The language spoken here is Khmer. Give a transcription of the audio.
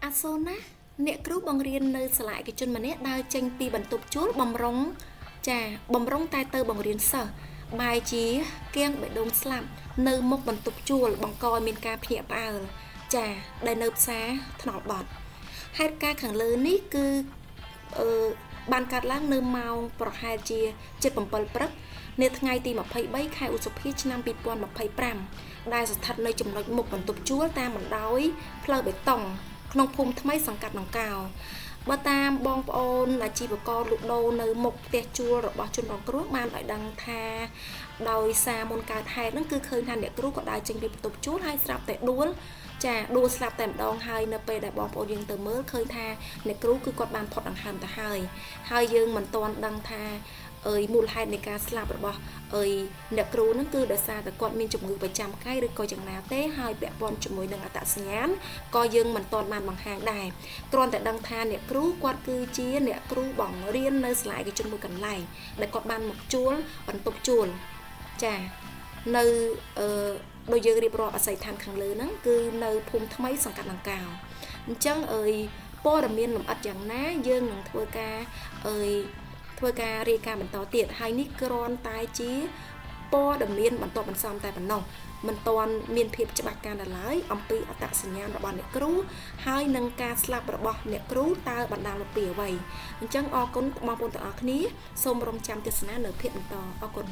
អាសូនណាអ្នកគ្រូបង្រៀននៅសាលាឯកជនម្នាក់ដើរចេញពីបន្ទប់ជួលបំរុងតែទៅបង្រៀនសិស្សបែរជាគៀងបេះដូងស្លាប់នៅមុខបន្ទប់ជួលបង្កឲ្យមានការភ្ញាក់ផ្អើលដែលនៅផ្សារថ្នល់បត់ហេតុការណ៍ខាងលើនេះគឺបានកើតឡើងនៅម៉ោងប្រហែលជា7:07ព្រឹកនៅថ្ងៃទី23ខែឧសភាឆ្នាំ2025ដែលស្ថិតនៅចំណុចមុខបន្ទប់ជួលតាមបណ្ដោយផ្លូវបេតុងក្នុងភូមិថ្មីសង្កាត់ដង្កោបើតាមបងប្អូនអាជីវករលក់ដូរនៅមុខផ្ទះជួលរបស់ជនរងគ្រោះបានឲ្យដឹងថាដោយសារមុនកើតហេតុហ្នឹងគឺឃើញថាអ្នកគ្រូក៏ដើរចេញពីបន្ទប់ជួលហើយស្រាប់តែដួលស្លាប់តែម្ដងហើយនៅពេលដែលបងប្អូនយើងទៅមើលឃើញថាអ្នកគ្រូគឺគាត់បានផុតដង្ហើមទៅហើយយើងមិនទាន់ដឹងថាមូលហេតុនៃការស្លាប់របស់អ្នកគ្រូហ្នឹងគឺដោយសារតែគាត់មានជំងឺប្រចាំកាយឬក៏យ៉ាងណាទេហើយពាក់ព័ន្ធជាមួយនឹងអត្តសញ្ញាណក៏យើងមិនទាន់បានបង្ហាញដែរគ្រាន់តែដឹងថាអ្នកគ្រូគាត់គឺជាអ្នកគ្រូបង្រៀននៅសាលាឯកជនមួយកន្លែងដែលគាត់បានមកជួលបន្ទប់ជួលនៅដោយយើងរៀបរាប់អាស័យដ្ឋានខាងលើហ្នឹងគឺនៅភូមិថ្មីសង្កាត់ដង្កោអញ្ចឹងព័ត៌មានលម្អិតយ៉ាងណាយើងនឹងធ្វើការរាយការណ៍បន្តទៀតហើយនេះគ្រាន់តែជាព័ត៌មានបន្តបន្សំតែប៉ុណ្ណោះមិនទាន់មានភាពច្បាស់កាន់តែឡើយអំពីអត្តសញ្ញាណរបស់អ្នកគ្រូហើយនឹងការស្លាប់របស់អ្នកគ្រូតើបណ្ដាលមកពីអ្វីអញ្ចឹងអរគុណបងប្អូនទាំងអស់គ្នាសូមរងចាំទស្សនានៅភាគបន្តអរគុណ